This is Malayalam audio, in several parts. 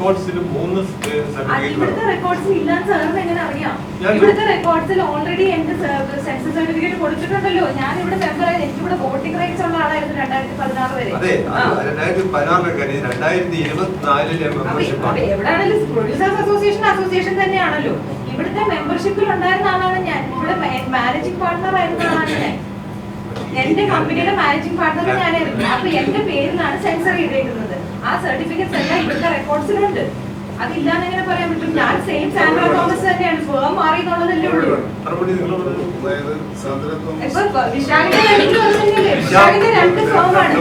റെക്കോർഡ്സിൽ 3 ഇവിടുത്തെ റെക്കോർഡ്സിൽ ഇല്ലാന്ന് സാറിന് എങ്ങനെ അറിയാം? ഇവിടുത്തെ റെക്കോർഡ്സിൽ ഓൾറെഡി എന്റെ സെൻസസ് സർട്ടിഫിക്കറ്റ് കൊടുത്തിട്ടുണ്ടല്ലോ. ഞാൻ ഇവിടെ മെമ്പറായി, എനിക്കിവിടെ വോട്ടിംഗ് റൈറ്റ്സ് ഉള്ള ആളായിരുന്നു 2016 വരെ. അതെ, 2016 എവിടെയാണെങ്കിലും പ്രൊഡ്യൂസേഴ്സ് അസോസിയേഷൻ തന്നെയാണല്ലോ. ഇവിടുത്തെ മെമ്പർഷിപ്പിൽ ഉണ്ടായിരുന്ന ആളാണ് ഞാൻ. ഇവിടെ മാനേജിംഗ് പാർട്ണർ ആയിരുന്ന ആളാണ് ഞാൻ. എന്റെ കമ്പനിയുടെ മാനേജിംഗ് പാർട്ണർ ഞാനായിരുന്നു. അപ്പൊ എന്റെ പേരിലാണ് സെൻസർ ചെയ്തേക്കുന്നത്. ആ സർട്ടിഫിക്കറ്റ്സ് എല്ലാം ഇവിടുത്തെ റെക്കോർഡ്സിലുണ്ട്. അതില്ലാന്ന് എങ്ങനെ പറയാൻ പറ്റും? ഞാൻ സെയിം സാൻഡ്ര തോമസ് തന്നെയാണ്. ഫേം മാറി എന്നുള്ളതല്ലേ ഉള്ളൂ. ഇപ്പൊ വിശാഖിന്റെ രണ്ട് ഫേമാണ്.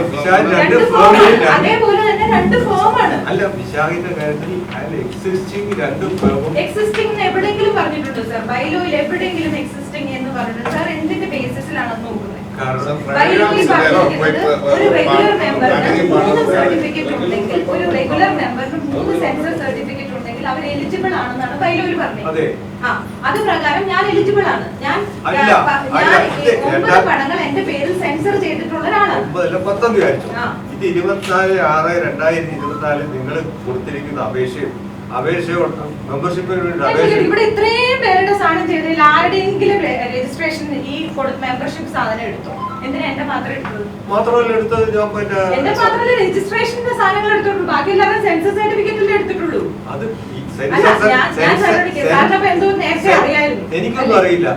അതേപോലെ തന്നെ 2 ഫേമാണ്. അല്ല, വിശാഖിന്റെ കാര്യത്തിൽ എക്സിസ്റ്റിംഗ് എവിടെയെങ്കിലും പറഞ്ഞിട്ടുണ്ടോ സാർ? ബൈലോയിൽ എവിടെയെങ്കിലും എക്സിസ്റ്റിംഗ് എന്ന് പറഞ്ഞിട്ടുണ്ട് സാർ? എന്തിന്റെ ബേസിസിലാണെന്ന് നോക്കുന്നത്? ഒരു റെഗുലർ മെമ്പറിന് 3 സർട്ടിഫിക്കറ്റ് ഉണ്ടെങ്കിൽ, ഒരു റെഗുലർ മെമ്പറിന് 3 സെൻസർ സർട്ടിഫിക്കറ്റ് ഉണ്ടെങ്കിൽ അവർ എലിജിബിൾ ആണെന്നാണ് ബൈലോയിൽ പറഞ്ഞത്. അത് പ്രകാരം ഞാൻ എലിജിബിൾ ആണ്. ഞാൻ 9 പടങ്ങൾ എന്റെ പേരിൽ സെൻസർ ചെയ്തിട്ടുള്ള ഒരാളാണ്. ഇത് 24/6/2024 നിങ്ങൾ കൊടുത്തിരിക്കുന്ന മെമ്പർഷിപ്പിന് വേണ്ടി ഇവിടെ ഇത്രയും പേരുടെ സാധനം ചെയ്തതിൽ ആരുടെയെങ്കിലും രജിസ്ട്രേഷൻ ഈ മെമ്പർഷിപ്പ് സാധനം എടുത്തോ? എന്തിനാ എന്റെ മാത്രമേ എടുത്തത്? മാത്രമല്ല എടുത്തത് എന്റെ മാത്രമല്ല രജിസ്ട്രേഷന്റെ സാധനങ്ങൾ എടുത്തിട്ടുള്ളൂ. ബാക്കി എല്ലാവരും സെൻസസ് സർട്ടിഫിക്കറ്റിൽ എടുത്തിട്ടുള്ളൂ. അത് എനിക്കൊന്നും അറിയില്ല.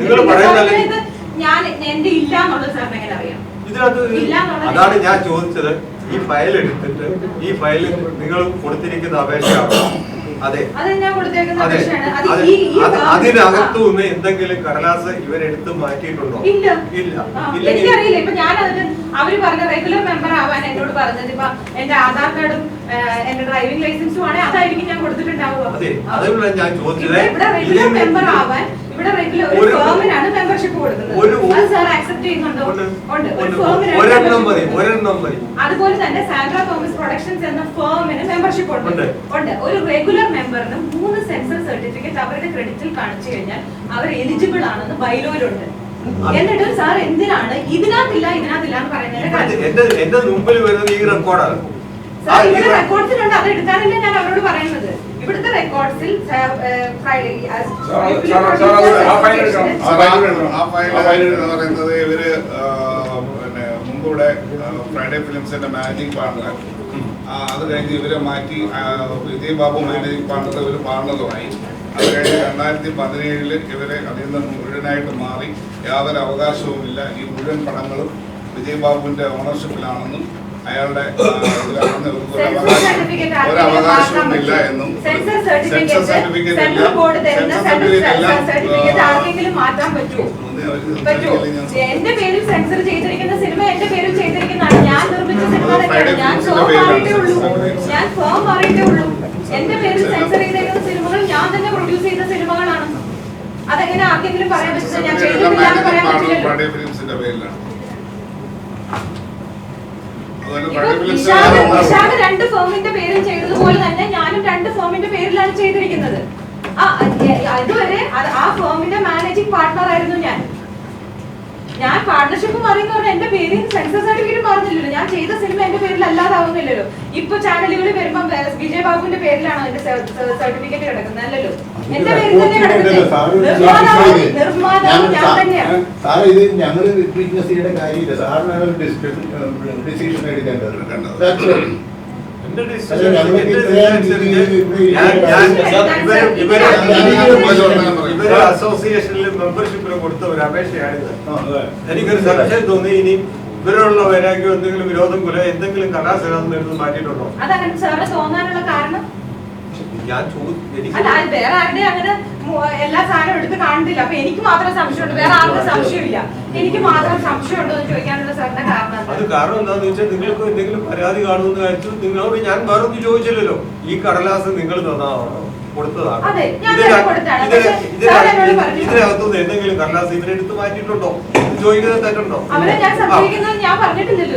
നിങ്ങൾ പറയുന്നത് ഞാൻ എന്റെ ഇല്ല എന്നുള്ളത് സാറിന് എങ്ങനെ അറിയാം? ഇതിനകത്ത് അതാണ് ഞാൻ ചോദിച്ചത്. ഈ ഫയൽ എടുത്തിട്ട് ഈ ഫയലിൽ നിങ്ങൾ കൊടുത്തിരിക്കുന്ന അപേക്ഷയാണോ? അതെ, അതിനകത്തു നിന്ന് എന്തെങ്കിലും കടലാസ് ഇവരെടുത്ത് മാറ്റിയിട്ടുണ്ടോ? ഇല്ല. എനിക്കറിയില്ല. ഇപ്പൊ ഞാൻ അവര് പറഞ്ഞ റെഗുലർ മെമ്പർ ആവാൻ എന്നോട് പറഞ്ഞത് ഇപ്പൊ എന്റെ ആധാർ കാർഡും എന്റെ ഡ്രൈവിംഗ് ലൈസൻസും ആണെങ്കിൽ അതായിരിക്കും ഞാൻ കൊടുത്തിട്ടുണ്ടാവുക. അതുകൊണ്ടാണ് ഞാൻ ചോദിച്ചത്. ഇവിടെ റെഗുലർ മെമ്പർ ആവാൻ ഇവിടെ റെഗുലർ ഒരു ഫേമിനാണ് മെമ്പർഷിപ്പ് കൊടുക്കുന്നത്. അത് സാർ അക്സെപ്റ്റ് ചെയ്യുന്നുണ്ടോ? അതുപോലെ തന്നെ സാൻഡ്ര തോമസ് പ്രൊഡക്ഷൻസ് എന്ന ഫേമിന് മെമ്പർഷിപ്പ് ഉണ്ട്. ഒരു റെഗുലർ മെമ്പറിന് 3 സെൻസർ സർട്ടിഫിക്കറ്റ് അവരുടെ ക്രെഡിറ്റിൽ കാണിച്ചു കഴിഞ്ഞാൽ അവർ എലിജിബിൾ ആണെന്ന് ബൈലോയിലുണ്ട്. എന്നിട്ട് സാർ എന്തിനാണ് ഇതിനകത്തില്ല എന്ന് പറയുന്നത്? എന്റെ മുമ്പിൽ വരുന്നത് ഈ റെക്കോർഡാണ്. സാർ ഇവിടെ റെക്കോർഡ്സിലുണ്ട്. അത് എടുക്കാനല്ല ഞാൻ അവരോട് പറയുന്നത്. ഇവിടുത്തെ റെക്കോർഡ്സിൽ ഇവര് മുമ്പിവിടെ ഫ്രൈഡേ ഫിലിംസിന്റെ മാനേജിംഗ് പാർട്ണർ, അത് കഴിഞ്ഞ് ഇവരെ മാറ്റി വിജയ് ബാബു മാനേജിംഗ് പാർട്ണർ ഇവര് പാർട്ണറുമായി. അത് കഴിഞ്ഞ് 2017 ഇവരെ അതിൽ നിന്ന് മുഴുവനായിട്ട് മാറി. യാതൊരു അവകാശവുമില്ല. ഈ മുഴുവൻ പടങ്ങളും വിജയ് ബാബുവിന്റെ ഓണർഷിപ്പിലാണെന്നും അയാളുടെ ഒരവകാശവുമില്ല എന്നും സെൻസർ സർട്ടിഫിക്കറ്റ് മാറ്റാൻ പറ്റുമോ? എന്റെ പേരിൽ സെൻസർ ചെയ്തിരിക്കുന്ന സിനിമ എന്റെ പേരിൽ ചെയ്തിരിക്കുന്നതാണ്. ഞാൻ നിർമ്മിച്ച സിനിമ തന്നെയാണ്. ഞാൻ ഫോം മാറിയിട്ടേ ഉള്ളൂ. എന്റെ പേരിൽ സെൻസർ ചെയ്തിരിക്കുന്ന സിനിമകൾ ഞാൻ തന്നെ പ്രൊഡ്യൂസ് ചെയ്ത സിനിമകളാണ്. അതെങ്ങനെ ആർക്കെങ്കിലും പറയാൻ പറ്റില്ല? ഞാൻ ചെയ്തിട്ടില്ല എന്ന് പറയാൻ പറ്റില്ല. വിശാഖ 2 ഫേമിന്റെ പേരിൽ ചെയ്തതുപോലെ തന്നെ ഞാനും 2 ഫേമിന്റെ പേരിലാണ് ചെയ്തിരിക്കുന്നത്. ഇതുവരെ ആ ഫേമിന്റെ മാനേജിംഗ് പാർട്ണർ ആയിരുന്നു ഞാൻ. പാർട്ണർഷിപ്പ് പറയുന്നവർ എന്റെ പേരിൽ സെൻസർ സർട്ടിഫിക്കറ്റ് പറഞ്ഞില്ലല്ലോ. ഞാൻ ചെയ്ത സിനിമ എന്റെ പേരിൽ അല്ലാതാവുന്നില്ലല്ലോ. ഇപ്പൊ ചാനലുകളിൽ വരുമ്പോ വിജയ് ബാബുവിന്റെ പേരിലാണോ എന്റെ സർട്ടിഫിക്കറ്റ് കിടക്കുന്നത്? അല്ലല്ലോ, എന്റെ പേരിൽ തന്നെ കിടക്കുന്നത്. നിർമ്മാതാവ് ഞാൻ തന്നെയാണ്. ഇത് ഞങ്ങൾ വിറ്റ്നസിയുടെ കാര്യമില്ല. സാറിനാണ് ഡിസിഷൻ എടുക്കേണ്ടത്. അസോസിയേഷനിൽ മെമ്പർഷിപ്പിന് കൊടുത്ത ഒരു അപേക്ഷയാണിത്. എനിക്കൊരു സംശയം തോന്നി. ഇനി ഇവരുള്ള വൈരാഗ്യം എന്തെങ്കിലും വിരോധം പോലെ എന്തെങ്കിലും കലാസനം എടുത്ത് മാറ്റിയിട്ടുണ്ടോ? അതങ്ങനെ സാറ് തോന്നാനുള്ള കാരണം ഞാൻ വേറെ ആരുടെ അങ്ങനെ എല്ലാ സാധനവും എടുത്ത് കാണുന്നില്ല. അപ്പൊ എനിക്ക് മാത്രം സംശയമുണ്ട്, വേറെ ആർക്കും സംശയമില്ല. എനിക്ക് മാത്രം സംശയമുണ്ടോ എന്ന് ചോദിക്കാനുള്ള സാറിന്റെ കാരണം അത് കാരണം എന്താന്ന് വെച്ചാൽ നിങ്ങൾക്ക് എന്തെങ്കിലും പരാതി കാണുമെന്ന് കാണിച്ചു. നിങ്ങളോട് ഞാൻ വേറൊന്നും ചോദിച്ചില്ലല്ലോ. ഈ കടലാസ് നിങ്ങൾ തന്നാണോ കൊടുത്തതാണ്? ഇതിനകത്തുനിന്ന് എന്തെങ്കിലും കടലാസ് ഇവരെടുത്ത് മാറ്റിയിട്ടുണ്ടോ? ചോദിക്കുന്നത് തെറ്റുണ്ടോ? അവരെ ഞാൻ സംശയിക്കുന്നത് ഞാൻ പറഞ്ഞിട്ടില്ലല്ലോ.